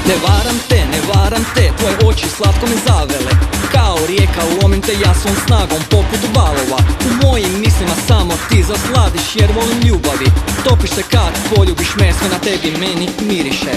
Ne varam te, tvoje oči slatko me zavele. Kao rijeka lomim te ja svom snagom poput valova. U mojim mislima samo ti zasladiš jer volim ljubavi. Topiš se kad poljubiš me, sve na tebi meni miriše.